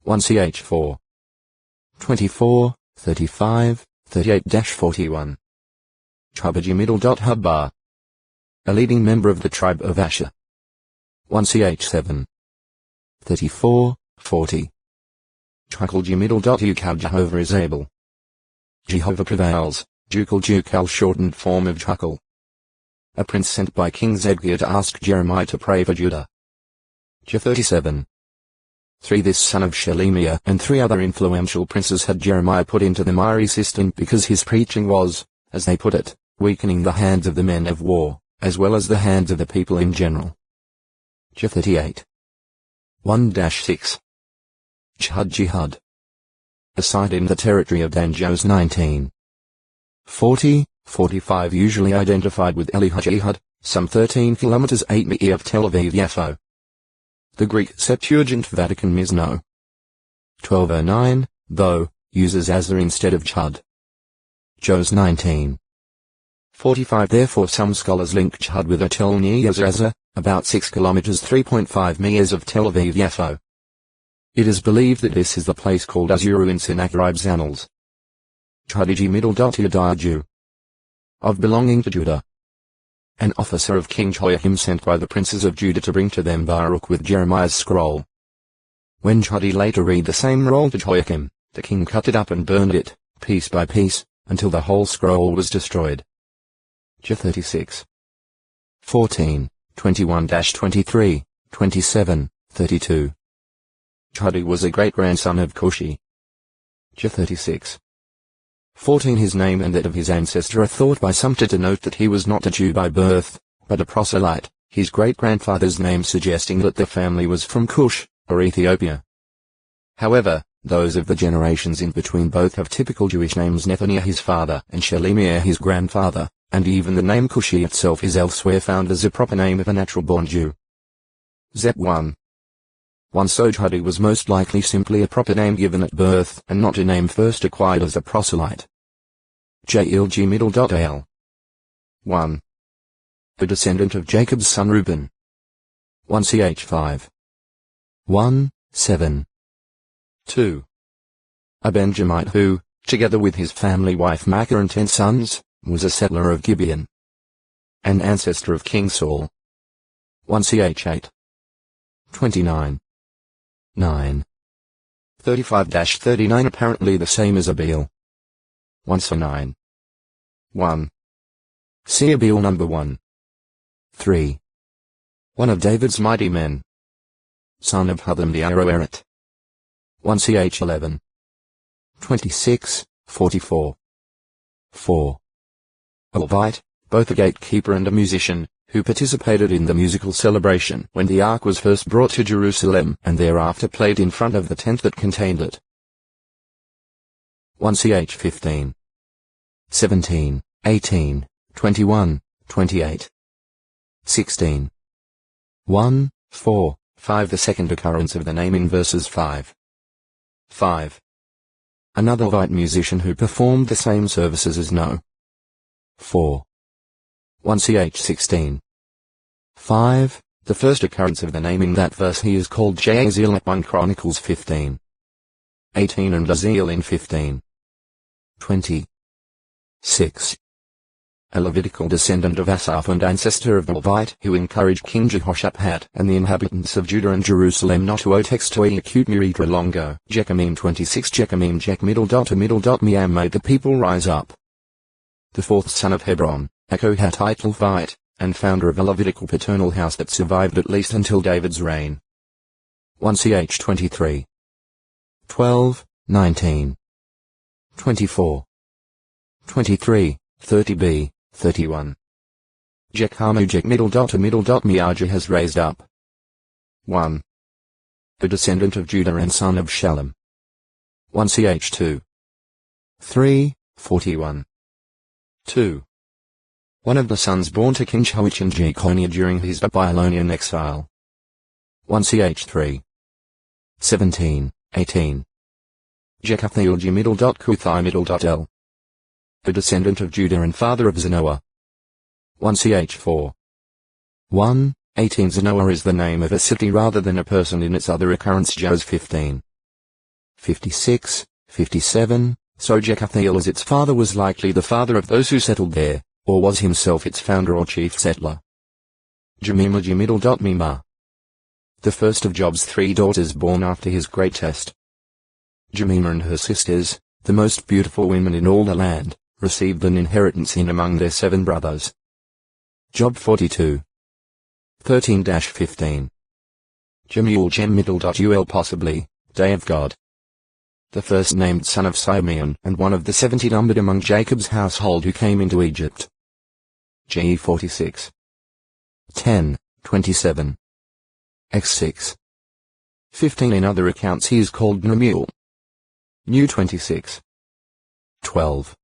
1ch4. 24, 35, 38-41. Chubaji middle dot Hubbar. A leading member of the tribe of Asher. 1ch7. 34, 40. Chukalji middle dot Ukal Jehovah is able. Jehovah prevails, Jukal shortened form of Chukal. A prince sent by King Zedekiah to ask Jeremiah to pray for Judah. J37. 3. This son of Shelemiah and 3 other influential princes had Jeremiah put into the miry cistern because his preaching was, as they put it, weakening the hands of the men of war, as well as the hands of the people in general. J38. 1-6. Jihad. A site in the territory of Danjos 19. 40, 45 usually identified with Jihad, some 13 kilometers 8 mi of Tel Aviv-Yafo. The Greek Septuagint Vatican Mizno. 1209, though, uses Azza instead of Chud. Jos 19. 45. Therefore some scholars link Chud with a Tel near Yazza, about 6 kilometers 3.5 mi of Tel Aviv-Yafo. It is believed that this is the place called Azuru in Sennacherib's annals. Chudiji middle dot Yadaju. Of belonging to Judah. An officer of King Jehoiakim sent by the princes of Judah to bring to them Baruch with Jeremiah's scroll. When Chudi later read the same roll to Jehoiakim, the king cut it up and burned it, piece by piece, until the whole scroll was destroyed. J36. 14, 21-23, 27, 32. Chudi was a great-grandson of Cushi. J36. 14. His name and that of his ancestor are thought by some to denote that he was not a Jew by birth, but a proselyte, his great-grandfather's name suggesting that the family was from Cush, or Ethiopia. However, those of the generations in between both have typical Jewish names, Nethaniah his father and Shelemiah his grandfather, and even the name Cushi itself is elsewhere found as a proper name of a natural-born Jew. Zep 1. 1. So Chudi was most likely simply a proper name given at birth and not a name first acquired as a proselyte. Jlg middle dot al. 1. A descendant of Jacob's son Reuben. 1ch5. 1, 7. 2. A Benjamite who, together with his family wife Makkah and 10 sons, was a settler of Gibeon. An ancestor of King Saul. 1ch8. 29. 9. 35-39 apparently the same as Abiel. 1 1. See Abiel number 1. 3. One of David's mighty men. Son of Hutham the Aroeret. 1ch11. 26, 44. 4. A Levite, both a gatekeeper and a musician, who participated in the musical celebration when the ark was first brought to Jerusalem and thereafter played in front of the tent that contained it. 1ch15. 17, 18, 21, 28. 16. 1, 4, 5. The second occurrence of the name in verses 5. 5. Another Levite musician who performed the same services as No. 4. 1ch16. 5. The first occurrence of the name in that verse he is called Jaazeel at 1 Chronicles 15. 18 and Aziel in 15. 20. 6. A Levitical descendant of Asaph and ancestor of the Levite who encouraged King Jehoshaphat and the inhabitants of Judah and Jerusalem not to otextoi acute miritra longo. Jechamim 26. Jechamim Jek middle dot Miam made the people rise up. The fourth son of Hebron, a Kohathite Levite, and founder of a Levitical paternal house that survived at least until David's reign. 1ch23. 12, 19. 24. 23, 30b, 31. Jekhamujek middle dot Miaja has raised up. 1. A descendant of Judah and son of Shalom. 1ch2. 3, 41. 2. One of the sons born to King Jehoiachin Jeconiah during his Babylonian exile. 1ch3. 17, 18. Jekathiel middle dot Kuthai middle dot L. A descendant of Judah and father of Zanoah. 1ch4. 1, 18. Zanoah is the name of a city rather than a person in its other occurrence Jos 15. 56, 57, so Jekathiel as its father was likely the father of those who settled there, or was himself its founder or chief settler. Jemima Mima. The first of Job's 3 daughters born after his great test. Jemima and her sisters, the most beautiful women in all the land, received an inheritance in among their 7 brothers. Job 42. 13-15. Jemuel possibly, day of God. The first named son of Simeon and one of the 70 numbered among Jacob's household who came into Egypt. Ge 46. 10:27. X 6. 15. In other accounts he is called Nemuel. New 26. 12.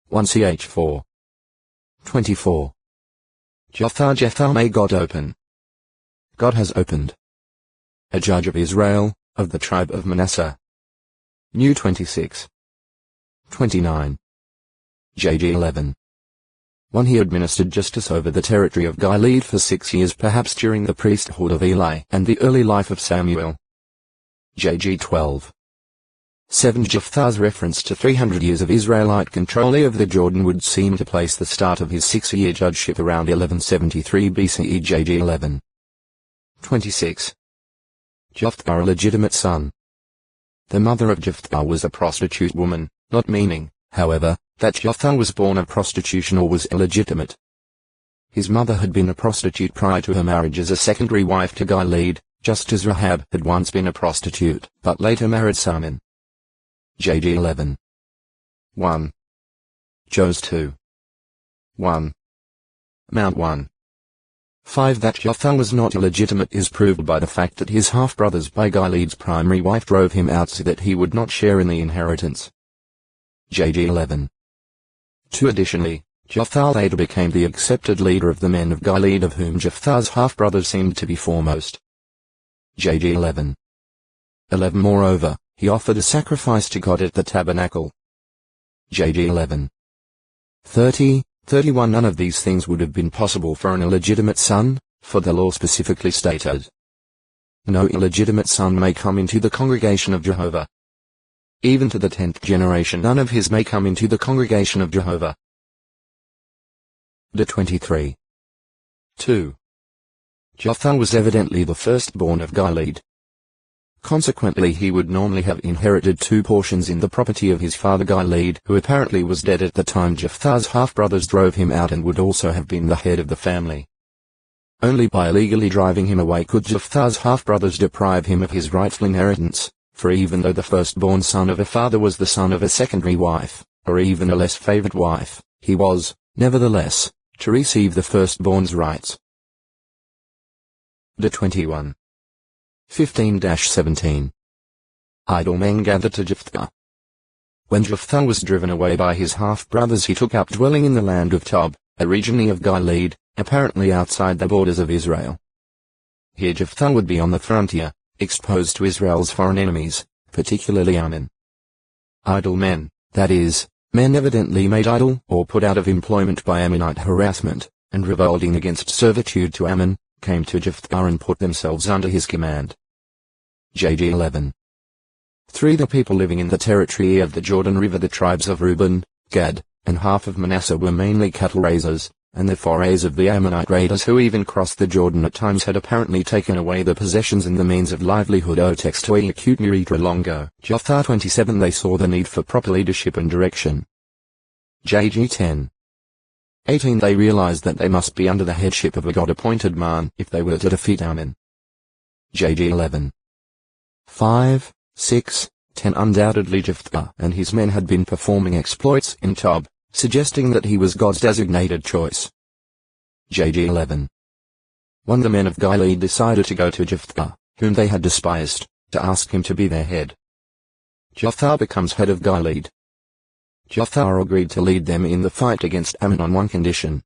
1 ch 4. 24. Jephthah may God open. God has opened. A judge of Israel, of the tribe of Manasseh. New 26. 29. JG 11. 1 He administered justice over the territory of Gilead for 6 years, perhaps during the priesthood of Eli and the early life of Samuel. JG 12. 7 Jephthah's reference to 300 years of Israelite control of the Jordan would seem to place the start of his 6-year judgeship around 1173 BCE. JG 11. 26. Jephthah a legitimate son. The mother of Jephthah was a prostitute woman, not meaning, however, that Jephthah was born of prostitution or was illegitimate. His mother had been a prostitute prior to her marriage as a secondary wife to Gilead, just as Rahab had once been a prostitute, but later married Salmon. JG 11. 1. Jos 2. 1. Mount 1. 5 That Jephthah was not illegitimate is proved by the fact that his half-brothers by Gilead's primary wife drove him out so that he would not share in the inheritance. JG 11. 2 Additionally, Jephthah later became the accepted leader of the men of Gilead, of whom Jephthah's half-brothers seemed to be foremost. JG 11. 11 Moreover, he offered a sacrifice to God at the tabernacle. JG 11. 30, 31 None of these things would have been possible for an illegitimate son, for the law specifically stated, no illegitimate son may come into the congregation of Jehovah. Even to the 10th generation none of his may come into the congregation of Jehovah. De 23. 2. Jephthah was evidently the firstborn of Gilead. Consequently he would normally have inherited 2 portions in the property of his father Gilead, who apparently was dead at the time Jephthah's half-brothers drove him out, and would also have been the head of the family. Only by illegally driving him away could Jephthah's half-brothers deprive him of his rightful inheritance, for even though the firstborn son of a father was the son of a secondary wife, or even a less favored wife, he was, nevertheless, to receive the firstborn's rights. De 21. 15-17. Idle men gathered to Jephthah. When Jephthah was driven away by his half-brothers he took up dwelling in the land of Tob, a region of Gilead, apparently outside the borders of Israel. Here Jephthah would be on the frontier, exposed to Israel's foreign enemies, particularly Ammon. Idle men, that is, men evidently made idle or put out of employment by Ammonite harassment, and revolting against servitude to Ammon, came to Jephthah and put themselves under his command. JG 11. 3 The people living in the territory of the Jordan River, the tribes of Reuben, Gad, and half of Manasseh, were mainly cattle raisers, and the forays of the Ammonite raiders who even crossed the Jordan at times had apparently taken away the possessions and the means of livelihood. O text to acute Nuritra Longo. Jephthah 27 They saw the need for proper leadership and direction. JG 10. 18 They realized that they must be under the headship of a God-appointed man if they were to defeat Ammon. JG 11. 5, 6, 10 Undoubtedly Jephthah and his men had been performing exploits in Tob, suggesting that he was God's designated choice. JG 11. 1 The men of Gilead decided to go to Jephthah, whom they had despised, to ask him to be their head. Jephthah becomes head of Gilead. Jephthah agreed to lead them in the fight against Ammon on one condition.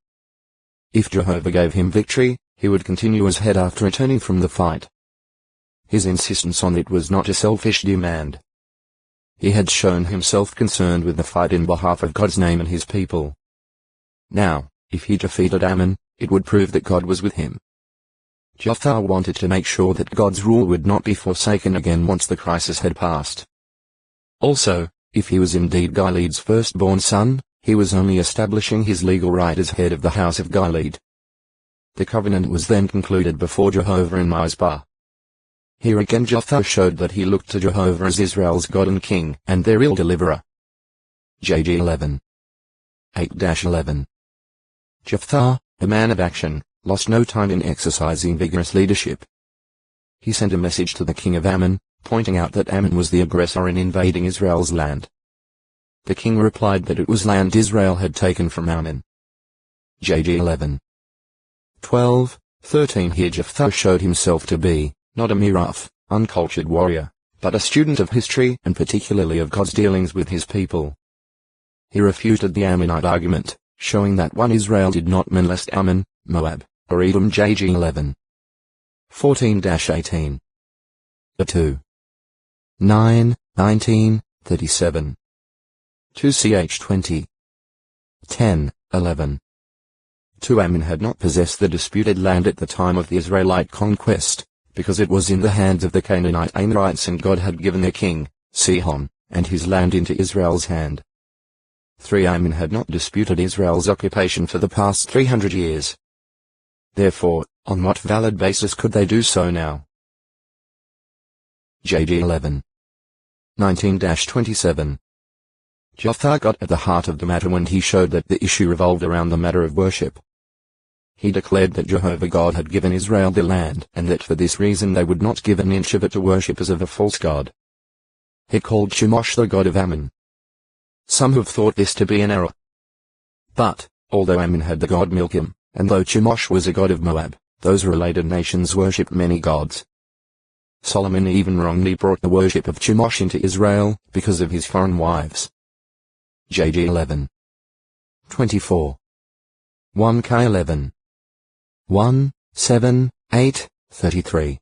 If Jehovah gave him victory, he would continue as head after returning from the fight. His insistence on it was not a selfish demand. He had shown himself concerned with the fight in behalf of God's name and his people. Now, if he defeated Ammon, it would prove that God was with him. Jephthah wanted to make sure that God's rule would not be forsaken again once the crisis had passed, Also, if he was indeed Gilead's firstborn son, he was only establishing his legal right as head of the house of Gilead. The covenant was then concluded before Jehovah in Mizpah. Here again Jephthah showed that he looked to Jehovah as Israel's God and King, and their ill deliverer. JG 11. 8-11. Jephthah, a man of action, lost no time in exercising vigorous leadership. He sent a message to the king of Ammon, pointing out that Ammon was the aggressor in invading Israel's land. The king replied that it was land Israel had taken from Ammon. JG 11. 12-13. Here Jephthah showed himself to be, not a mere rough, uncultured warrior, but a student of history and particularly of God's dealings with his people. He refuted the Ammonite argument, showing that one Israel did not molest Ammon, Moab, or Edom. JG 11. 14-18. 2. 9, 19, 37. 2ch 20. 10, 11. 2. Ammon had not possessed the disputed land at the time of the Israelite conquest, because it was in the hands of the Canaanite Amorites, and God had given their king, Sihon, and his land into Israel's hand. 3. Ammon had not disputed Israel's occupation for the past 300 years. Therefore, on what valid basis could they do so now? JG 11. 19-27. Jephthah got at the heart of the matter when he showed that the issue revolved around the matter of worship. He declared that Jehovah God had given Israel the land, and that for this reason they would not give an inch of it to worshippers of a false god. He called Chemosh the god of Ammon. Some have thought this to be an error. But, although Ammon had the god Milcom, and though Chemosh was a god of Moab, those related nations worshipped many gods. Solomon even wrongly brought the worship of Chemosh into Israel, because of his foreign wives. JG 11. 24. 1k 11. 1, 7, 8, 33.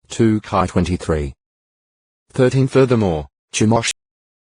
2k 23. 13. Furthermore, Chemosh